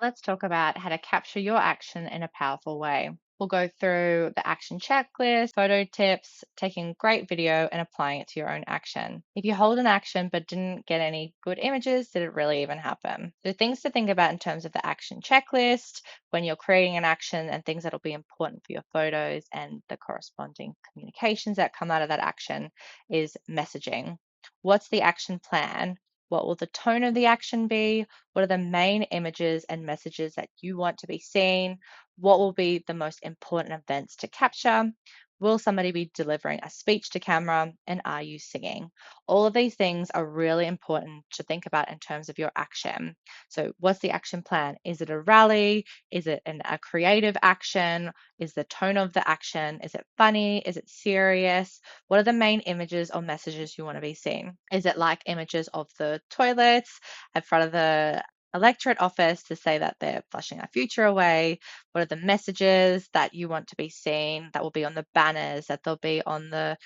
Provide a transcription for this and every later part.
Let's talk about how to capture your action in a powerful way. We'll go through the action checklist, photo tips, taking great video and applying it to your own action. If you hold an action but didn't get any good images, did it really even happen? The things to think about in terms of the action checklist when you're creating an action and things that'll be important for your photos and the corresponding communications that come out of that action is messaging. What's the action plan? What will the tone of the action be? What are the main images and messages that you want to be seen? What will be the most important events to capture? Will somebody be delivering a speech to camera? And are you singing? All of these things are really important to think about in terms of your action. So, what's the action plan? Is it a rally? Is it a creative action? Is the tone of the action? Is it funny? Is it serious? What are the main images or messages you want to be seeing? Is it like images of the toilets in front of the electorate office to say that they're flushing our future away? What are the messages that you want to be seen that will be on the banners, that they'll be on the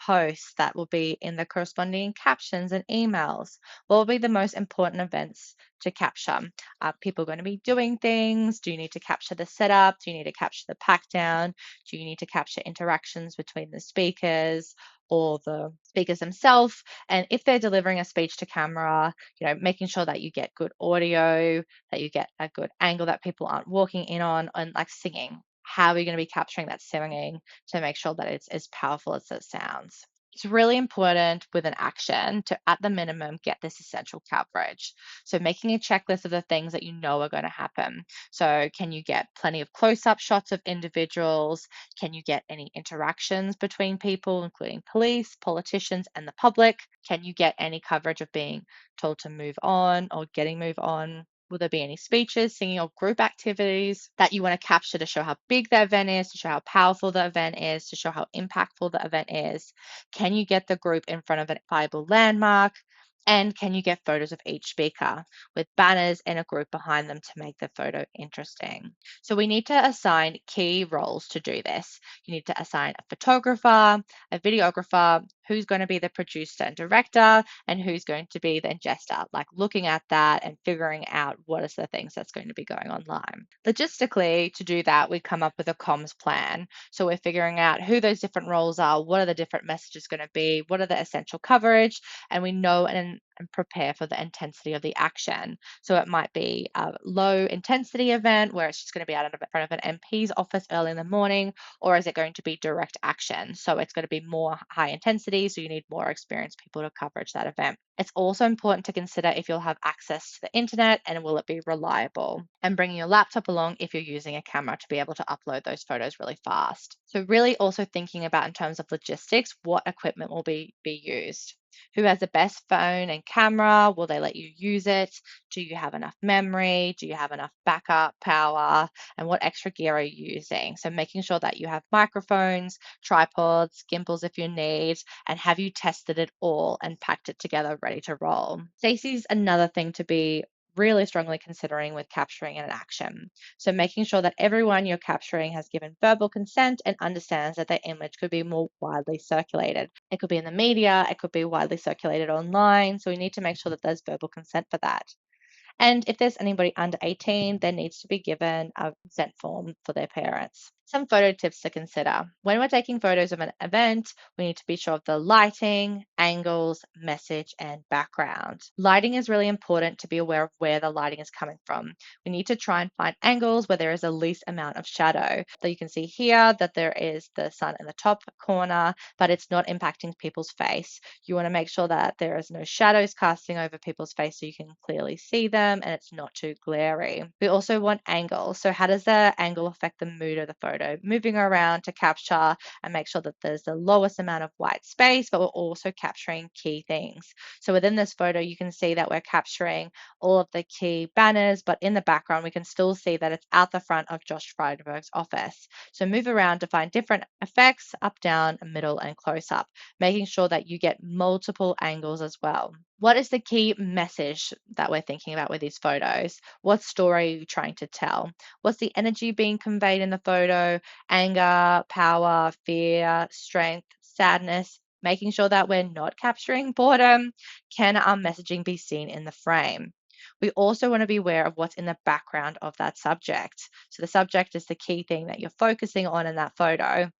posts, that will be in the corresponding captions and emails? What will be the most important events to capture? Are people going to be doing things? Do you need to capture the setup? Do you need to capture the pack down? Do you need to capture interactions between the speakers or the speakers themselves? And if they're delivering a speech to camera, making sure that you get good audio, that you get a good angle that people aren't walking in on, and like singing. How are you going to be capturing that singing to make sure that it's as powerful as it sounds? It's really important with an action to, at the minimum, get this essential coverage. So, making a checklist of the things that you know are going to happen. So, can you get plenty of close up shots of individuals? Can you get any interactions between people, including police, politicians, and the public? Can you get any coverage of being told to move on or getting move on? Will there be any speeches, singing, or group activities that you want to capture to show how big the event is, to show how powerful the event is, to show how impactful the event is? Can you get the group in front of a viable landmark? And can you get photos of each speaker with banners and a group behind them to make the photo interesting? So we need to assign key roles to do this. You need to assign a photographer, a videographer, who's going to be the producer and director, and who's going to be the ingester, like looking at that and figuring out what is the things that's going to be going online. Logistically, to do that, we come up with a comms plan. So we're figuring out who those different roles are, what are the different messages going to be, what are the essential coverage, and we know and prepare for the intensity of the action. So it might be a low intensity event where it's just going to be out in front of an MP's office early in the morning, or is it going to be direct action? So it's going to be more high intensity, so you need more experienced people to coverage that event. It's also important to consider if you'll have access to the internet and will it be reliable, and bringing your laptop along if you're using a camera to be able to upload those photos really fast. So really also thinking about in terms of logistics, what equipment will be used. Who has the best phone and camera? Will they let you use it? Do you have enough memory? Do you have enough backup power? And what extra gear are you using? So making sure that you have microphones, tripods, gimbals if you need, and have you tested it all and packed it together ready to roll? Stacey's another thing to be really strongly considering with capturing an action. So making sure that everyone you're capturing has given verbal consent and understands that their image could be more widely circulated. It could be in the media, it could be widely circulated online. So we need to make sure that there's verbal consent for that. And if there's anybody under 18, there needs to be given a consent form for their parents. Some photo tips to consider. When we're taking photos of an event, we need to be sure of the lighting, angles, message, and background. Lighting is really important to be aware of where the lighting is coming from. We need to try and find angles where there is the least amount of shadow. So you can see here that there is the sun in the top corner, but it's not impacting people's face. You want to make sure that there is no shadows casting over people's face so you can clearly see them and it's not too glary. We also want angle. So how does the angle affect the mood of the photo? Moving around to capture and make sure that there's the lowest amount of white space, but we're also capturing key things. So within this photo, you can see that we're capturing all of the key banners, but in the background, we can still see that it's out the front of Josh Frydenberg's office. So move around to find different effects, up, down, middle, and close up, making sure that you get multiple angles as well. What is the key message that we're thinking about with these photos? What story are you trying to tell? What's the energy being conveyed in the photo? Anger, power, fear, strength, sadness, making sure that we're not capturing boredom. Can our messaging be seen in the frame? We also want to be aware of what's in the background of that subject. So the subject is the key thing that you're focusing on in that photo.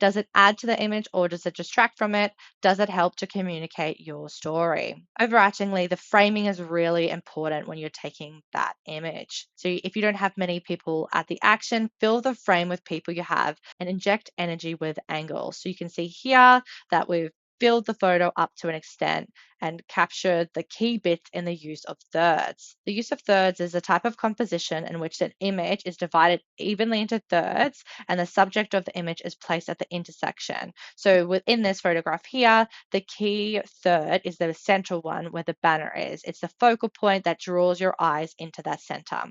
Does it add to the image or does it distract from it? Does it help to communicate your story? Overarchingly, the framing is really important when you're taking that image. So if you don't have many people at the action, fill the frame with people you have and inject energy with angles. So you can see here that we've filled the photo up to an extent and captured the key bits in the use of thirds. The use of thirds is a type of composition in which an image is divided evenly into thirds and the subject of the image is placed at the intersection. So within this photograph here, the key third is the central one where the banner is. It's the focal point that draws your eyes into that center.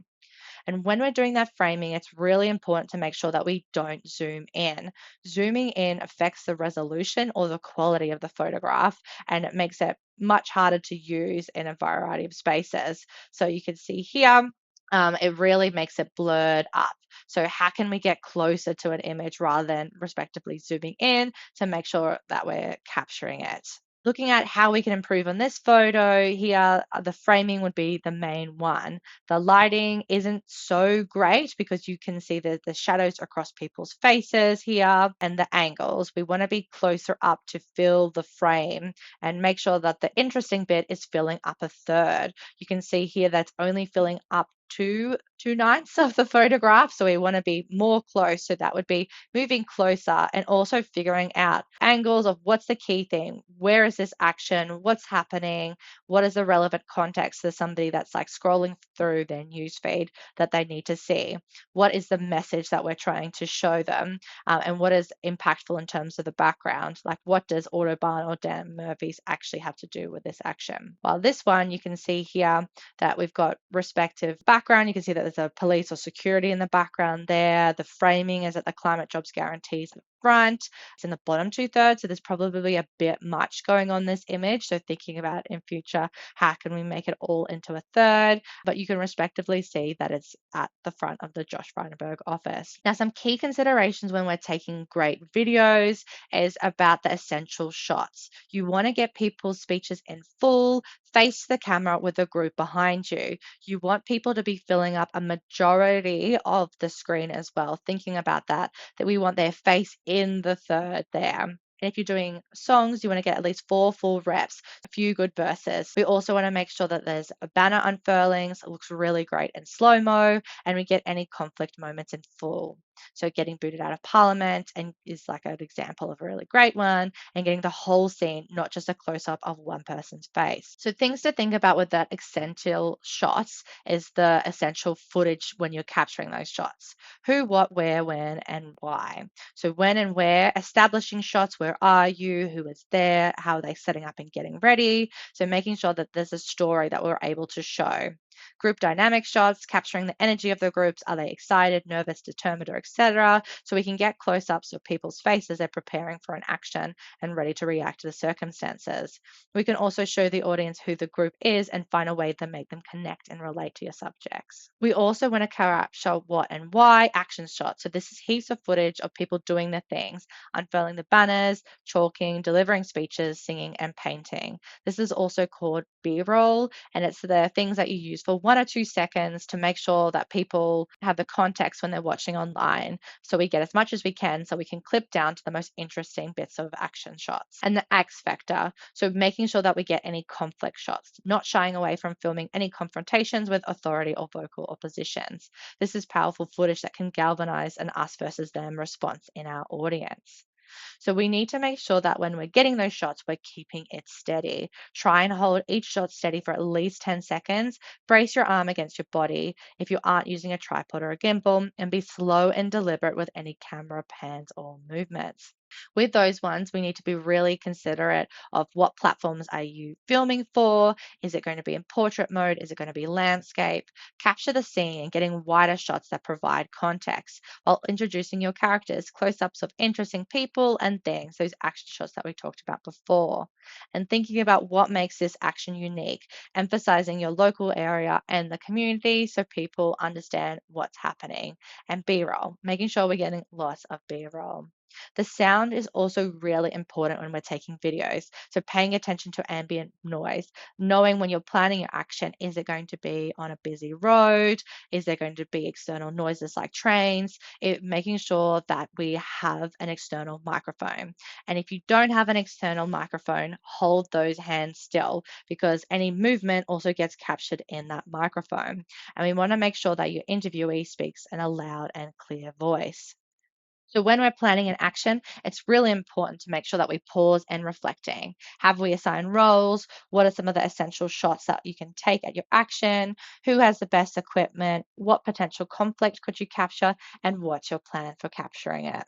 And when we're doing that framing, it's really important to make sure that we don't zoom in. Zooming in affects the resolution or the quality of the photograph, and it makes it much harder to use in a variety of spaces. So you can see here, it really makes it blurred up. So how can we get closer to an image rather than respectively zooming in to make sure that we're capturing it? Looking at how we can improve on this photo here, the framing would be the main one. The lighting isn't so great because you can see the shadows across people's faces here and the angles. We want to be closer up to fill the frame and make sure that the interesting bit is filling up a third. You can see here that's only filling up two-ninths of the photograph. So we want to be more close. So that would be moving closer and also figuring out angles of what's the key thing, where is this action, what's happening, what is the relevant context to somebody that's like scrolling through their newsfeed that they need to see, what is the message that we're trying to show them, and what is impactful in terms of the background, like what does Autobahn or Dan Murphy's actually have to do with this action. While this one, you can see here that we've got respective background. You can see that there's a police or security in the background there. The framing is at the climate jobs guarantees front. It's in the bottom two-thirds, so there's probably a bit much going on this image. So thinking about in future, how can we make it all into a third? But you can respectively see that it's at the front of the Josh Frydenberg office. Now, some key considerations when we're taking great videos is about the essential shots. You want to get people's speeches in full, face the camera with the group behind you. You want people to be filling up a majority of the screen as well. Thinking about that we want their face in the third there. And if you're doing songs, you want to get at least 4 full reps, a few good verses. We also want to make sure that there's a banner unfurlings. It looks really great in slow-mo, and we get any conflict moments in full. So getting booted out of Parliament and is like an example of a really great one, and getting the whole scene, not just a close-up of one person's face. So things to think about with that essential shots is the essential footage when you're capturing those shots. Who, what, where, when, and why. So when and where, establishing shots, where are you, who is there, how are they setting up and getting ready. So making sure that there's a story that we're able to show. Group dynamic shots, capturing the energy of the groups. Are they excited, nervous, determined, or etc.? So we can get close-ups of people's faces as they're preparing for an action and ready to react to the circumstances. We can also show the audience who the group is and find a way to make them connect and relate to your subjects. We also want to capture what and why action shots. So this is heaps of footage of people doing the things, unfurling the banners, chalking, delivering speeches, singing, and painting. This is also called B-roll, and it's the things that you use for 1 or 2 seconds to make sure that people have the context when they're watching online. So we get as much as we can so we can clip down to the most interesting bits of action shots. And the X factor, so making sure that we get any conflict shots, not shying away from filming any confrontations with authority or vocal oppositions. This is powerful footage that can galvanize an us versus them response in our audience. So we need to make sure that when we're getting those shots, we're keeping it steady. Try and hold each shot steady for at least 10 seconds. Brace your arm against your body if you aren't using a tripod or a gimbal, and be slow and deliberate with any camera pans or movements. With those ones, we need to be really considerate of what platforms are you filming for? Is it going to be in portrait mode? Is it going to be landscape? Capture the scene and getting wider shots that provide context while introducing your characters, close-ups of interesting people and things, those action shots that we talked about before. And thinking about what makes this action unique, emphasizing your local area and the community so people understand what's happening. And B-roll, making sure we're getting lots of B-roll. The sound is also really important when we're taking videos. So, paying attention to ambient noise, knowing when you're planning your action, is it going to be on a busy road? Is there going to be external noises like trains? Making sure that we have an external microphone. And if you don't have an external microphone, hold those hands still because any movement also gets captured in that microphone. And we want to make sure that your interviewee speaks in a loud and clear voice. So when we're planning an action, it's really important to make sure that we pause and reflecting. Have we assigned roles? What are some of the essential shots that you can take at your action? Who has the best equipment? What potential conflict could you capture? And what's your plan for capturing it?